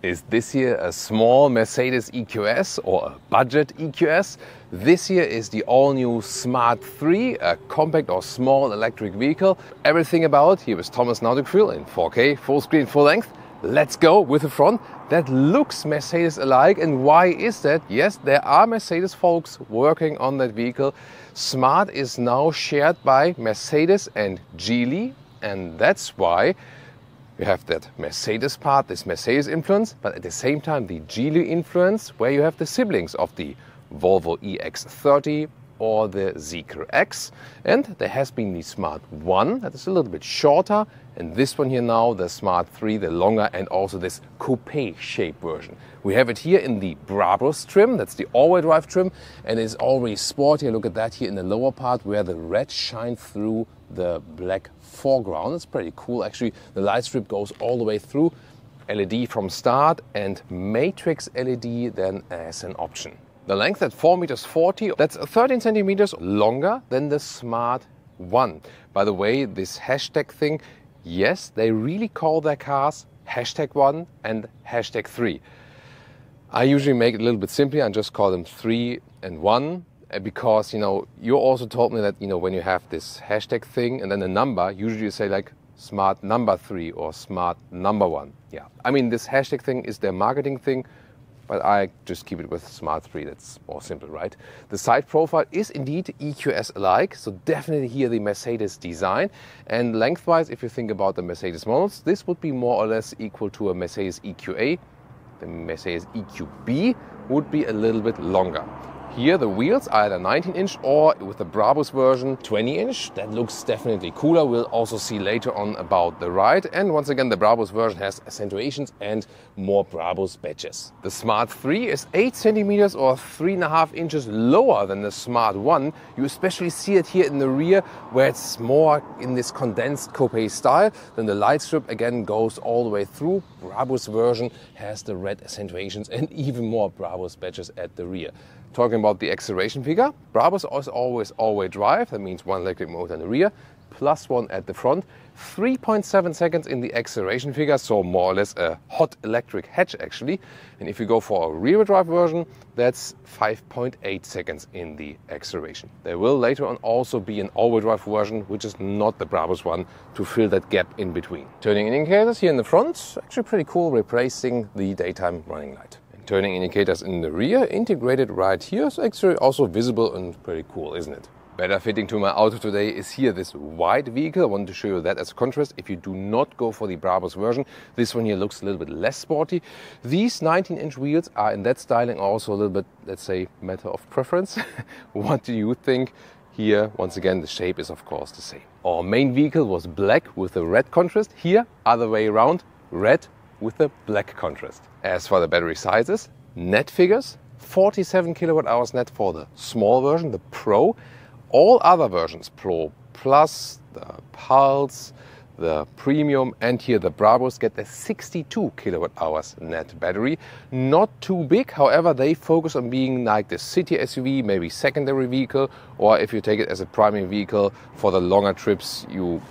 Is this year a small Mercedes EQS or a budget EQS? This year is the all-new Smart 3, a compact or small electric vehicle. Everything about here with Thomas Nauticfil in 4K, full screen, full length. Let's go with the front that looks Mercedes alike. And why is that? Yes, there are Mercedes folks working on that vehicle. Smart is now shared by Mercedes and Geely, and that's why you have that Mercedes part, this Mercedes influence, but at the same time the Geely influence, where you have the siblings of the Volvo EX30 or the Zeekr X. And there has been the Smart 1 that is a little bit shorter, and this one here now, the Smart 3, the longer, and also this coupe shape version. We have it here in the Brabus trim, that's the all-wheel drive trim, and it's already sporty. Look at that here in the lower part where the red shines through the black foreground. It's pretty cool actually. The light strip goes all the way through, LED from start and matrix LED then as an option. The length at 4.40 meters, that's 13 centimeters longer than the Smart 1. By the way, this hashtag thing, yes, they really call their cars hashtag 1 and hashtag 3. I usually make it a little bit simpler and just call them 3 and 1. Because, you also told me that, when you have this hashtag thing and then a number, usually you say like Smart number 3 or Smart number 1. Yeah, I mean, this hashtag thing is their marketing thing, but I just keep it with Smart 3. That's more simple, right? The side profile is indeed EQS-alike, so definitely here the Mercedes design. And lengthwise, if you think about the Mercedes models, this would be more or less equal to a Mercedes EQA. The Mercedes EQB would be a little bit longer. Here the wheels are either 19-inch or with the Brabus version 20-inch. That looks definitely cooler. We'll also see later on about the ride. And once again, the Brabus version has accentuations and more Brabus badges. The Smart 3 is 8 centimeters or 3.5 inches lower than the Smart 1. You especially see it here in the rear where it's more in this condensed coupe style. Then the light strip again goes all the way through. Brabus version has the red accentuations and even more Brabus badges at the rear. Talking about the acceleration figure, Brabus is always all-wheel drive, that means one electric motor in the rear, plus one at the front. 3.7 seconds in the acceleration figure, so more or less a hot electric hatch actually. And if you go for a rear-wheel drive version, that's 5.8 seconds in the acceleration. There will later on also be an all-wheel drive version, which is not the Brabus one, to fill that gap in between. Turning indicators here in the front, actually pretty cool, replacing the daytime running light. Turning indicators in the rear, integrated right here, is actually also visible and pretty cool, isn't it? Better fitting to my auto today is here this white vehicle. I wanted to show you that as a contrast. If you do not go for the Brabus version, this one here looks a little bit less sporty. These 19-inch wheels are in that styling also a little bit, let's say, matter of preference. What do you think? Here, once again, the shape is of course the same. Our main vehicle was black with a red contrast. Here, other way around, red with a black contrast. As for the battery sizes, net figures, 47 kilowatt hours net for the small version, the Pro. All other versions, Pro Plus, the Pulse, the Premium, and here the Brabus get a 62 kilowatt hours net battery. Not too big, however, they focus on being like the city SUV, maybe secondary vehicle, or if you take it as a primary vehicle for the longer trips, you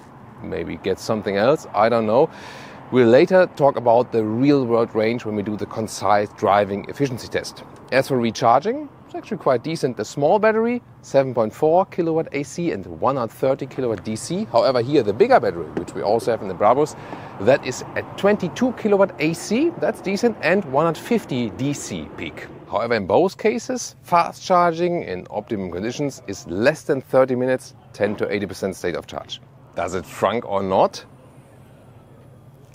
maybe get something else, I don't know. We'll later talk about the real-world range when we do the concise driving efficiency test. As for recharging, it's actually quite decent. The small battery, 7.4 kilowatt AC and 130 kilowatt DC. However, here the bigger battery, which we also have in the Brabus, that is at 22 kilowatt AC, that's decent, and 150 DC peak. However, in both cases, fast charging in optimum conditions is less than 30 minutes, 10 to 80% state of charge. Does it shrunk or not?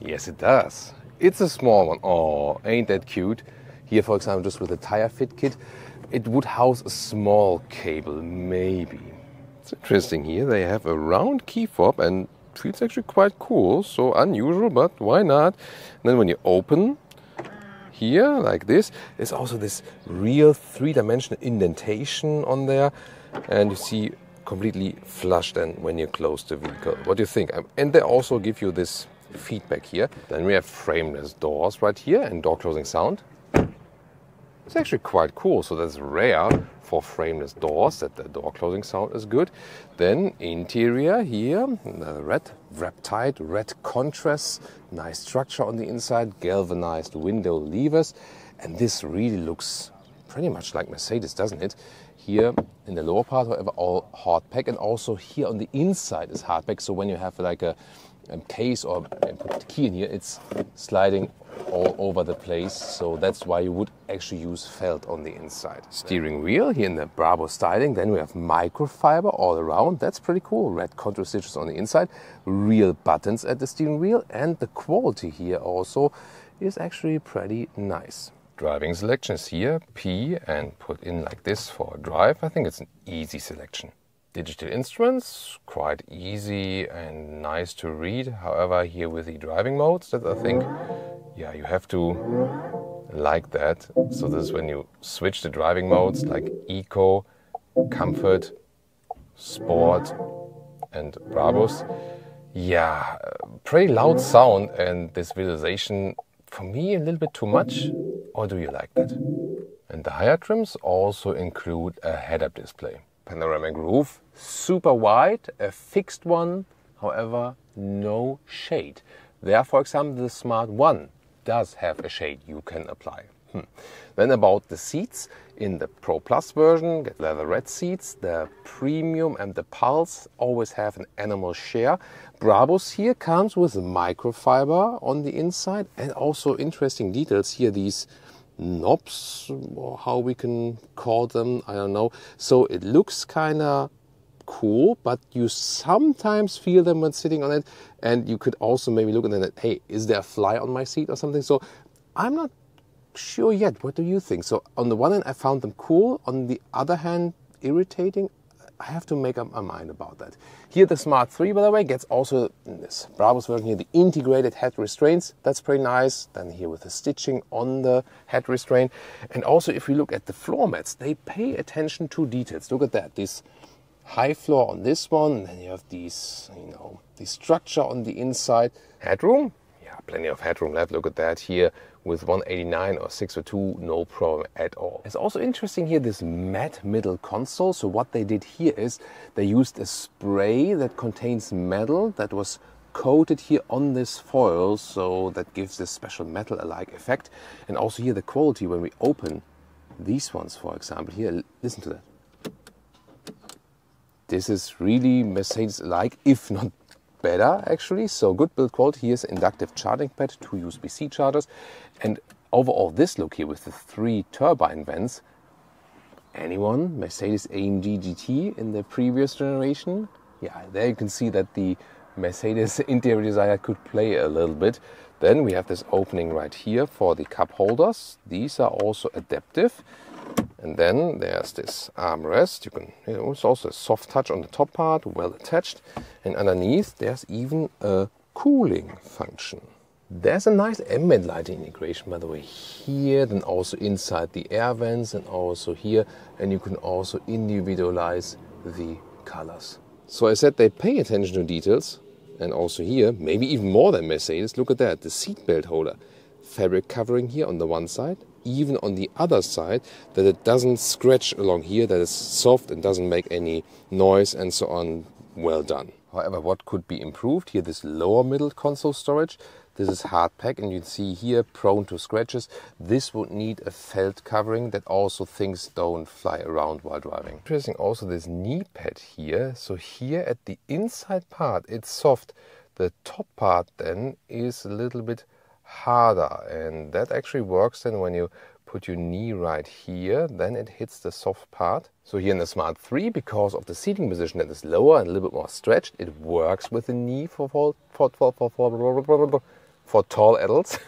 Yes, it does. It's a small one. Oh, ain't that cute? Here, for example, just with the tire fit kit, it would house a small cable, maybe. It's interesting here. They have a round key fob and feels actually quite cool. So unusual, but why not? And then when you open here, like this, there's also this real three-dimensional indentation on there. And you see completely flush then when you close the vehicle. What do you think? And they also give you this feedback here. Then we have frameless doors right here and door closing sound. It's actually quite cool. So that's rare for frameless doors, that the door closing sound is good. Then interior here, the red, wrap tight, red contrast, nice structure on the inside, galvanized window levers. And this really looks pretty much like Mercedes, doesn't it? Here in the lower part, however, all hard pack, and also here on the inside is hard pack. So when you have like a case or put the key in here, it's sliding all over the place. So that's why you would actually use felt on the inside. Steering wheel here in the Brabus styling. Then we have microfiber all around. That's pretty cool. Red contour stitches on the inside, real buttons at the steering wheel, and the quality here also is actually pretty nice. Driving selections here, P, and put in like this for a drive. I think it's an easy selection. Digital instruments, quite easy and nice to read. However, here with the driving modes, that I think, yeah, you have to like that. So this is when you switch the driving modes like Eco, Comfort, Sport, and Brabus. Yeah, pretty loud sound, and this visualization, for me, a little bit too much. Or do you like that? And the higher trims also include a head-up display. Panoramic roof, super wide, a fixed one, however, no shade. There, for example, the Smart 1 does have a shade you can apply. Then about the seats, in the Pro Plus version, get leather red seats. The Premium and the Pulse always have an animal share. Brabus here comes with a microfiber on the inside, and also interesting details here, these knobs, or how we can call them, I don't know. So it looks kind of cool, but you sometimes feel them when sitting on it, and you could also maybe look at it, hey, is there a fly on my seat or something? So I'm not sure yet. What do you think? So on the one hand, I found them cool. On the other hand, irritating. I have to make up my mind about that. Here the Smart 3, by the way, gets also in this Brabus version here the integrated head restraints. That's pretty nice. Then here with the stitching on the head restraint. And also if we look at the floor mats, they pay attention to details. Look at that. This high floor on this one, and then you have these, the structure on the inside. Headroom, yeah, plenty of headroom left. Look at that here with 189 or 602, no problem at all. It's also interesting here, this matte middle console. So what they did here is they used a spray that contains metal that was coated here on this foil, so that gives this special metal-alike effect. And also here the quality, when we open these ones, for example, here, listen to that. This is really Mercedes-alike, if not better actually. So good build quality. Here's an inductive charging pad, 2 USB-C chargers, and overall this look here with the 3 turbine vents. Anyone? Mercedes AMG GT in the previous generation? Yeah, there you can see that the Mercedes interior designer could play a little bit. Then we have this opening right here for the cup holders. These are also adaptive. And then there's this armrest. It's also a soft touch on the top part, well attached. And underneath there's even a cooling function. There's a nice ambient lighting integration, by the way, here, then also inside the air vents and also here. And you can also individualize the colors. So I said they pay attention to details. And also here, maybe even more than Mercedes. Look at that, the seatbelt holder. Fabric covering here on the one side, even on the other side, that it doesn't scratch along here, that it's soft and doesn't make any noise and so on. Well done. However, what could be improved here, this lower middle console storage, this is hard pack, and you can see here prone to scratches. This would need a felt covering that also things don't fly around while driving. Interesting also this knee pad here. So here at the inside part it's soft, the top part then is a little bit harder, and that actually works then when you put your knee right here, then it hits the soft part. So here in the Smart 3, because of the seating position that is lower and a little bit more stretched, it works with the knee for tall adults.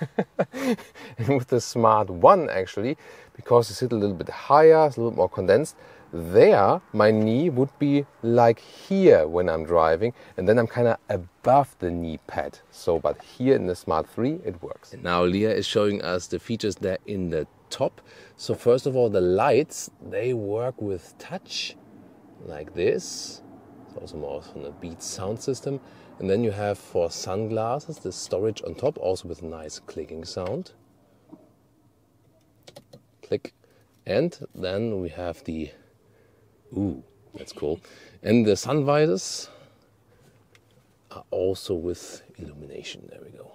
And with the Smart 1 actually, because you sit a little bit higher, it's a little bit more condensed, there my knee would be like here when I'm driving, and then I'm kind of above the knee pad. So but here in the Smart 3 it works. And now Leah is showing us the features there in the top. So first of all, the lights, they work with touch like this. It's also more from a Beats sound system. And then you have for sunglasses the storage on top, also with a nice clicking sound. Click. And then we have the, ooh, that's cool. And the sun visors are also with illumination. There we go.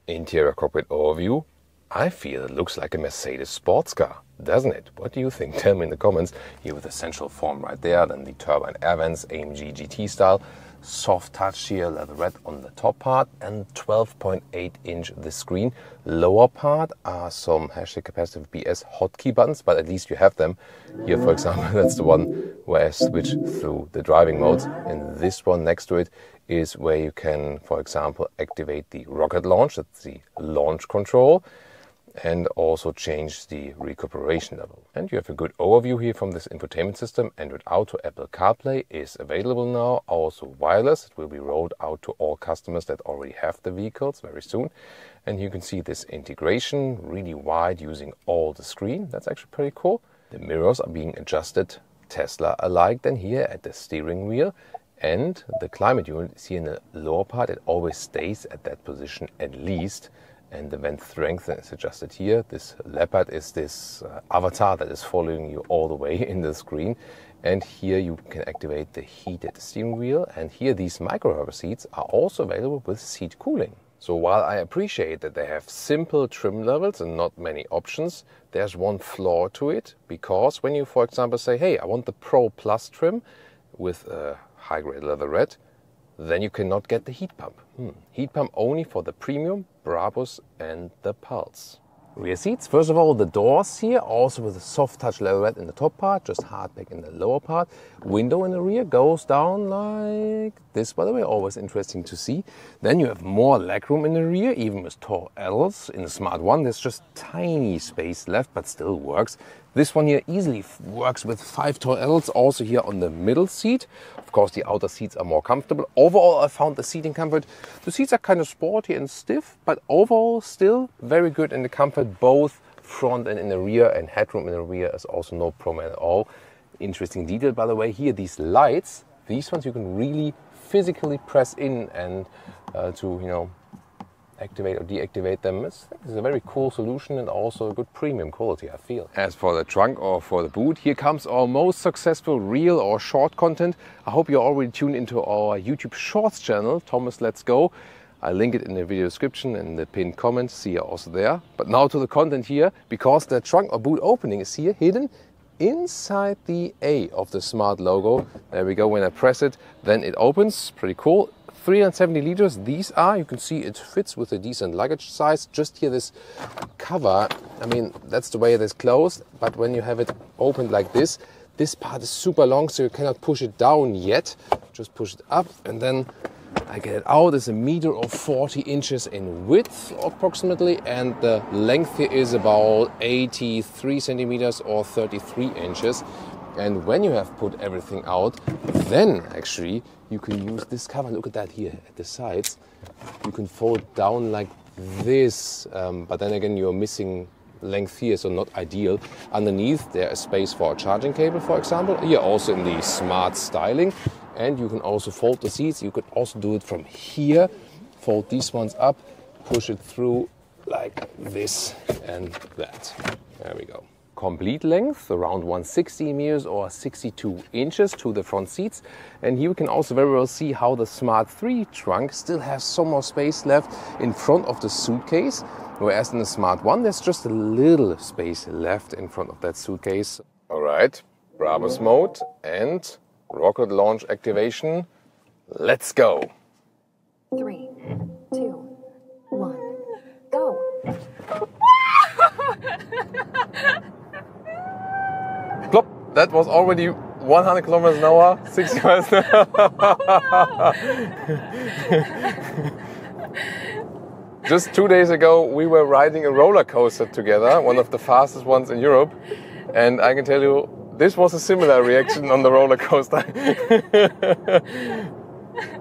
Interior cockpit overview. I feel it looks like a Mercedes sports car, doesn't it? What do you think? Tell me in the comments. Here with the central form right there, then the turbine air vents, AMG GT style. Soft touch here, leatherette on the top part, and 12.8 inch the screen. Lower part are some hashtag capacitive BS hotkey buttons, but at least you have them. Here, for example, that's the one where I switch through the driving modes. And this one next to it is where you can, for example, activate the rocket launch, that's the launch control, and also change the recuperation level. And you have a good overview here from this infotainment system. Android Auto, Apple CarPlay is available now, also wireless. It will be rolled out to all customers that already have the vehicles very soon. And you can see this integration really wide using all the screen. That's actually pretty cool. The mirrors are being adjusted Tesla-alike then here at the steering wheel. And the climate unit is here in the lower part. It always stays at that position at least. And the vent strength is adjusted here. This leopard is this avatar that is following you all the way in the screen. And here you can activate the heated steering wheel. And here these micro rubber seats are also available with seat cooling. So while I appreciate that they have simple trim levels and not many options, there's one flaw to it. Because when you, for example, say, hey, I want the Pro Plus trim with a high-grade leatherette, then you cannot get the heat pump. Heat pump only for the Premium, Brabus and the Pulse. Rear seats, first of all, the doors here, also with a soft touch leatherette in the top part, just hardback in the lower part. Window in the rear goes down like this, by the way, always interesting to see. Then you have more legroom in the rear, even with tall L's. In the Smart 1, there's just tiny space left, but still works. This one here easily works with 5 tall L's, also here on the middle seat. Of course, the outer seats are more comfortable. Overall, I found the seating comfort. The seats are kind of sporty and stiff, but overall still very good in the comfort, both front and in the rear, and headroom in the rear is also no problem at all. Interesting detail, by the way, here these lights, these ones you can really physically press in and to, activate or deactivate them. It's a very cool solution and also a good premium quality, I feel. As for the trunk or for the boot, here comes our most successful reel or short content. I hope you're already tuned into our YouTube Shorts channel, Thomas Let's Go. I'll link it in the video description and the pinned comment. See you also there. But now to the content here, because the trunk or boot opening is here hidden inside the A of the Smart logo. There we go. When I press it, then it opens. Pretty cool. 370 liters. These are, you can see it fits with a decent luggage size. Just here this cover, I mean, that's the way it is closed. But when you have it opened like this part is super long, so you cannot push it down yet. Just push it up and then I get it out. It's 1.40 meters in width approximately, and the length here is about 83 centimeters or 33 inches. And when you have put everything out, then actually you can use this cover. Look at that here at the sides. You can fold down like this, but then again you're missing length here, so not ideal. Underneath there is space for a charging cable, for example. Here also in the Smart styling. And you can also fold the seats. You could also do it from here. Fold these ones up, push it through like this and that. There we go. Complete length, around 160 meters or 62 inches to the front seats. And here we can also very well see how the Smart 3 trunk still has some more space left in front of the suitcase. Whereas in the Smart 1, there's just a little space left in front of that suitcase. All right, Brabus mode and rocket launch activation. Let's go. 3, 2, 1, go. Plop. That was already 100 kilometers an hour, 60 miles an hour. Just 2 days ago, we were riding a roller coaster together, one of the fastest ones in Europe. And I can tell you, this was a similar reaction on the roller coaster.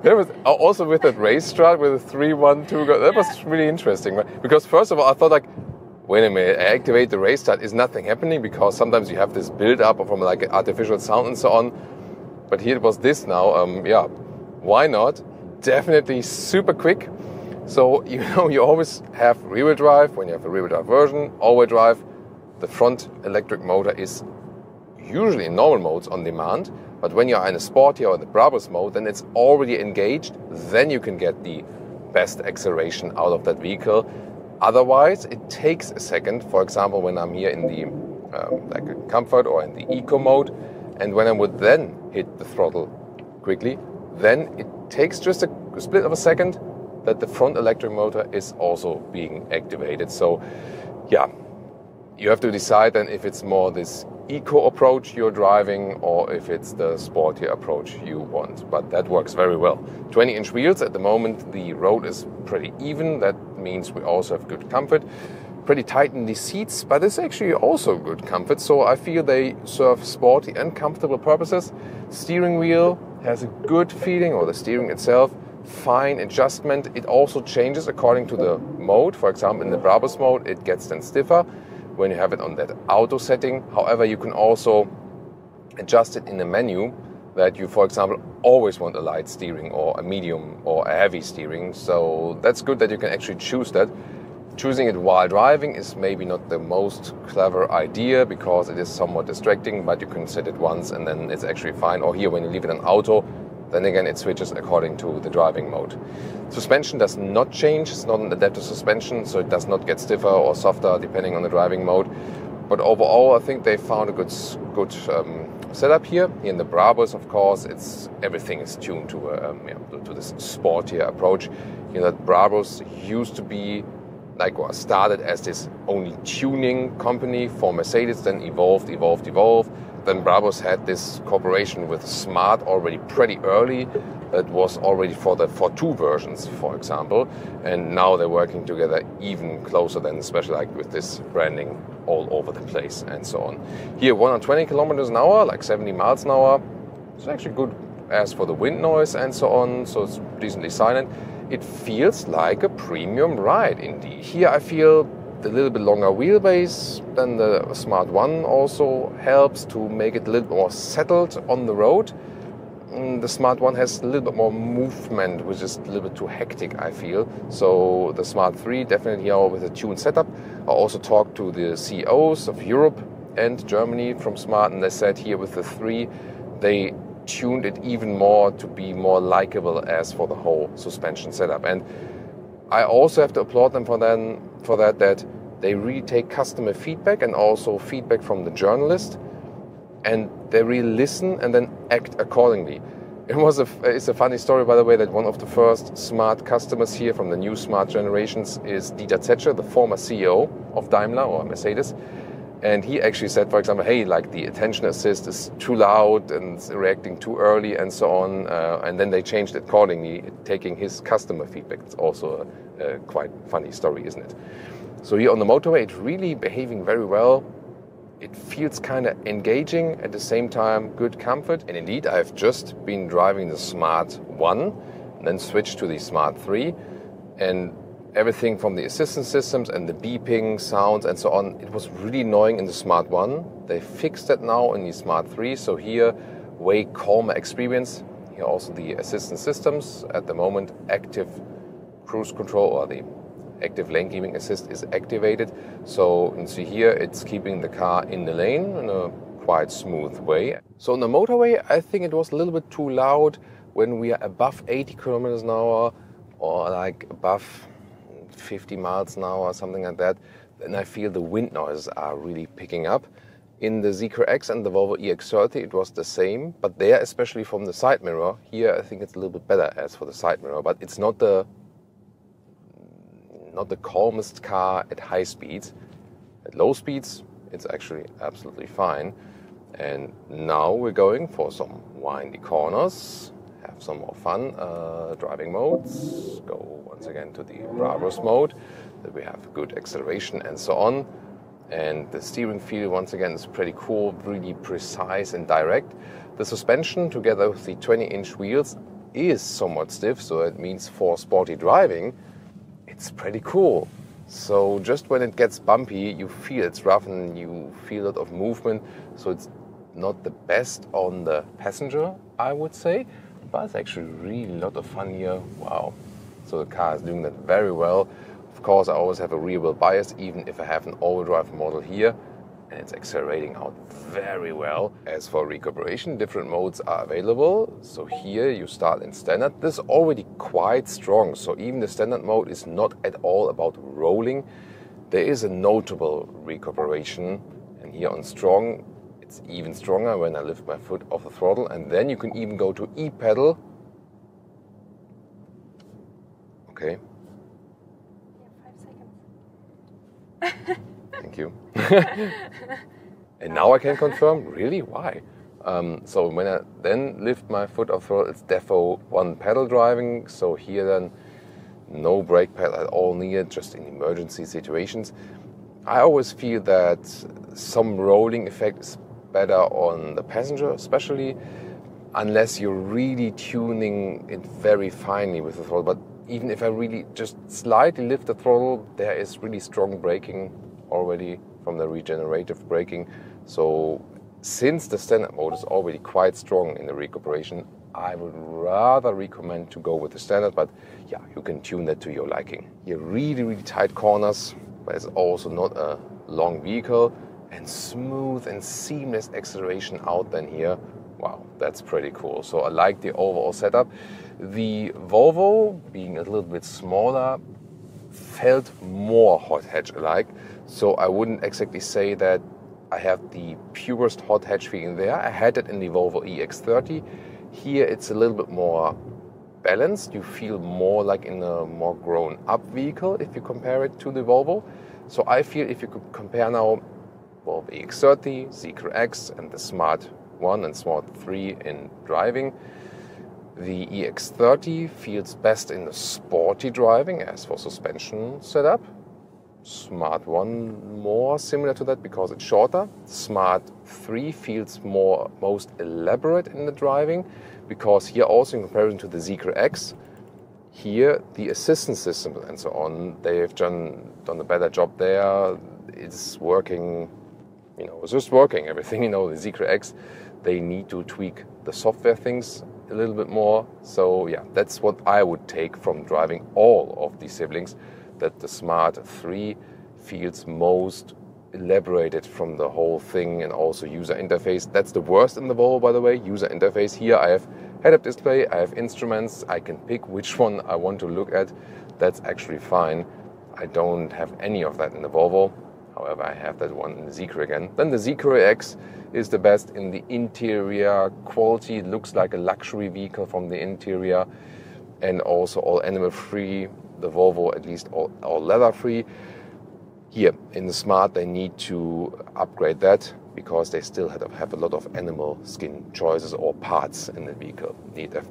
There was also with that race start with a 3-1-2 go. That was really interesting, right? Because first of all, I thought like, wait a minute, I activate the race start. Is nothing happening? Because sometimes you have this build up from like artificial sound and so on. But here it was this now. Yeah, why not? Definitely super quick. So, you always have rear-wheel drive when you have a rear-wheel drive version, all-wheel drive, the front electric motor is usually in normal modes on demand, but when you're in a sporty or the Brabus mode, then it's already engaged. Then you can get the best acceleration out of that vehicle. Otherwise, it takes a second. For example, when I'm here in the like a comfort or in the eco mode, and when I would then hit the throttle quickly, then it takes just a split of a second that the front electric motor is also being activated. So, yeah, you have to decide then if it's more this eco approach you're driving or if it's the sportier approach you want. But that works very well. 20-inch wheels at the moment, the road is pretty even. That means we also have good comfort. Pretty tight in the seats, but it's actually also good comfort. So I feel they serve sporty and comfortable purposes. Steering wheel has a good feeling, or the steering itself, fine adjustment. It also changes according to the mode. For example, in the Brabus mode, it gets then stiffer when you have it on that auto setting. However, you can also adjust it in the menu that you, for example, always want a light steering or a medium or a heavy steering. So that's good that you can actually choose that. Choosing it while driving is maybe not the most clever idea because it is somewhat distracting, but you can set it once and then it's actually fine. Or here, when you leave it on auto, then again it switches according to the driving mode. Suspension does not change. It's not an adaptive suspension, so it does not get stiffer or softer depending on the driving mode. But overall, I think they found a good setup here. In the Brabus, of course, everything is tuned to this sportier approach. You know, that Brabus used to be started as this only tuning company for Mercedes, then evolved. Then Brabus had this cooperation with Smart already pretty early. That was already for two versions, for example. And now they're working together even closer than, especially like with this branding all over the place and so on. Here, 120 kilometers an hour, like 70 miles an hour. It's actually good as for the wind noise and so on, so it's decently silent. It feels like a premium ride indeed. Here I feel a little bit longer wheelbase than the Smart 1 also helps to make it a little bit more settled on the road. The Smart 1 has a little bit more movement, which is a little bit too hectic, I feel. So the Smart 3 definitely here with a tuned setup. I also talked to the CEOs of Europe and Germany from Smart, and they said here with the 3, they tuned it even more to be more likable as for the whole suspension setup. And I also have to applaud them for that they really take customer feedback and also feedback from the journalist, and they really listen and then act accordingly. It's a funny story, by the way, that one of the first Smart customers here from the new Smart generations is Dieter Zetsche, the former CEO of Daimler or Mercedes. And he actually said, for example, hey, like the attention assist is too loud and it's reacting too early and so on. And then they changed it accordingly, taking his customer feedback. It's also a quite funny story, isn't it? So here on the motorway, it's really behaving very well. It feels kind of engaging, at the same time good comfort. And indeed, I've just been driving the Smart 1, and then switched to the Smart 3. And everything from the assistance systems and the beeping sounds and so on, it was really annoying in the Smart 1. They fixed that now in the Smart 3, so here, way calmer experience. Here also the assistance systems. At the moment, active cruise control or the active lane keeping assist is activated. So you can see here, it's keeping the car in the lane in a quite smooth way. So on the motorway, I think it was a little bit too loud when we are above 80 kilometers an hour or like above 50 miles an hour or something like that, then I feel the wind noises are really picking up. In the Zeekr X and the Volvo EX30 it was the same, but there, especially from the side mirror, here I think it's a little bit better as for the side mirror, but it's not the calmest car at high speeds. At low speeds it's actually absolutely fine. And now we're going for some windy corners, have some more fun driving modes, go once again to the Brabus mode, that we have good acceleration and so on. And the steering feel once again is pretty cool, really precise and direct. The suspension together with the 20-inch wheels is somewhat stiff, so it means for sporty driving it's pretty cool. So just when it gets bumpy, you feel it's rough and you feel a lot of movement, so it's not the best on the passenger, I would say, but it's actually really a lot of fun here. Wow. So the car is doing that very well. Of course, I always have a rear wheel bias, even if I have an all-wheel drive model here. and it's accelerating out very well. As for recuperation, different modes are available. So here you start in standard. This is already quite strong, so even the standard mode is not at all about rolling. There is a notable recuperation, and here on strong it's even stronger when I lift my foot off the throttle, and then you can even go to E-pedal. Okay. Yeah, 5 seconds. Thank you. And now I can confirm, really? Why? So when I then lift my foot off throttle, it's defo one pedal driving. So here then, no brake pedal at all needed, just in emergency situations. I always feel that some rolling effect is better on the passenger, especially unless you're really tuning it very finely with the throttle. But even if I really just slightly lift the throttle, there is really strong braking already from the regenerative braking. So since the standard mode is already quite strong in the recuperation, I would rather recommend to go with the standard, but yeah, you can tune that to your liking. Here, really tight corners, but it's also not a long vehicle, and smooth and seamless acceleration out then here. Wow, that's pretty cool. So I like the overall setup. The Volvo, being a little bit smaller, felt more hot hatch-alike. So I wouldn't exactly say that I have the purest hot hatch feeling there. I had it in the Volvo EX30. Here it's a little bit more balanced. You feel more like in a more grown-up vehicle if you compare it to the Volvo. So I feel if you could compare now Volvo EX30, Z-X, and the Smart 1 and Smart 3 in driving, the EX30 feels best in the sporty driving as for suspension setup. Smart 1 more similar to that because it's shorter. Smart 3 feels most elaborate in the driving because here also in comparison to the Z-X, here the assistance system and so on, they've done a better job there. It's working, it's just working everything. The Z-X, they need to tweak the software things a little bit more. So yeah, that's what I would take from driving all of these siblings, that the Smart 3 feels most elaborated from the whole thing, and also user interface. That's the worst in the Volvo, by the way, user interface. Here I have head-up display, I have instruments, I can pick which one I want to look at. That's actually fine. I don't have any of that in the Volvo. However, I have that one in the Z-Cruiser again. Then the Z-Cruiser X is the best in the interior quality. It looks like a luxury vehicle from the interior, and also all animal-free. The Volvo, at least, all leather-free. Here, in the Smart, they need to upgrade that because they still have a lot of animal skin choices or parts in the vehicle.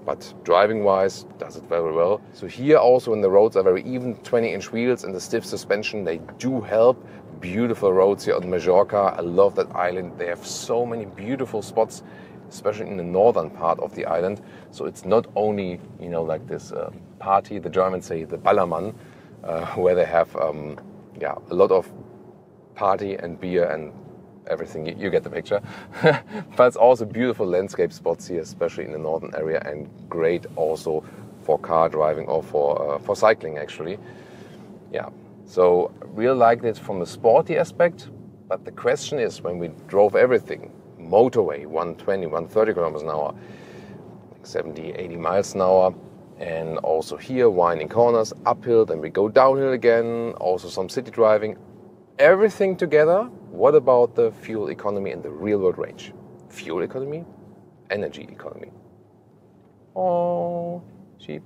But driving-wise, does it very well. So here also, when the roads are very even, 20-inch wheels and the stiff suspension, they do help. Beautiful roads here on Majorca. I love that island. They have so many beautiful spots, especially in the northern part of the island. So it's not only, like this party, the Germans say the Ballermann, where they have a lot of party and beer and everything. You get the picture. But it's also beautiful landscape spots here, especially in the northern area, and great also for car driving or for cycling actually. Yeah. So really liked it from the sporty aspect, but the question is, when we drove everything, motorway, 120, 130 kilometers an hour, 70, 80 miles an hour, and also here winding corners, uphill, then we go downhill again, also some city driving, everything together. What about the fuel economy and the real world range? Fuel economy, energy economy. Oh, cheap.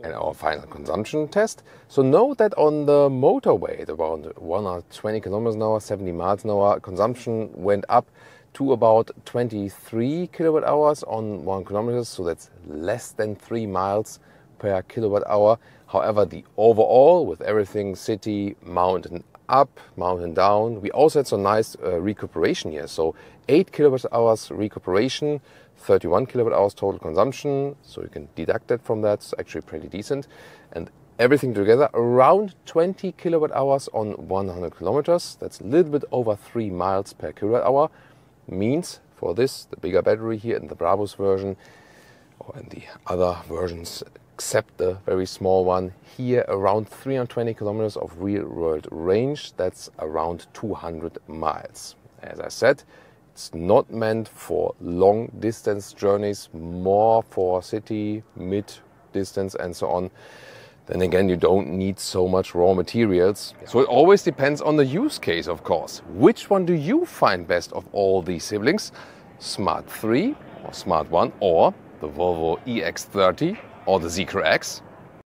And our final consumption test. So note that on the motorway, at around 120 kilometers an hour, 70 miles an hour, consumption went up to about 23 kilowatt hours on 1 kilometer. So that's less than 3 miles per kilowatt hour. However, the overall, with everything city, mountain up, mountain down, we also had some nice recuperation here. So 8 kilowatt hours recuperation, 31 kilowatt hours total consumption, so you can deduct that from that. It's actually pretty decent. And everything together, around 20 kilowatt hours on 100 kilometers. That's a little bit over 3 miles per kilowatt hour. Means for this, the bigger battery here in the Brabus version, or in the other versions, except the very small one here, around 320 kilometers of real-world range. That's around 200 miles. As I said, it's not meant for long-distance journeys, more for city, mid-distance and so on. Then again, you don't need so much raw materials. So it always depends on the use case, of course. Which one do you find best of all these siblings? Smart 3 or Smart 1 or the Volvo EX30 or the Z-Cross X?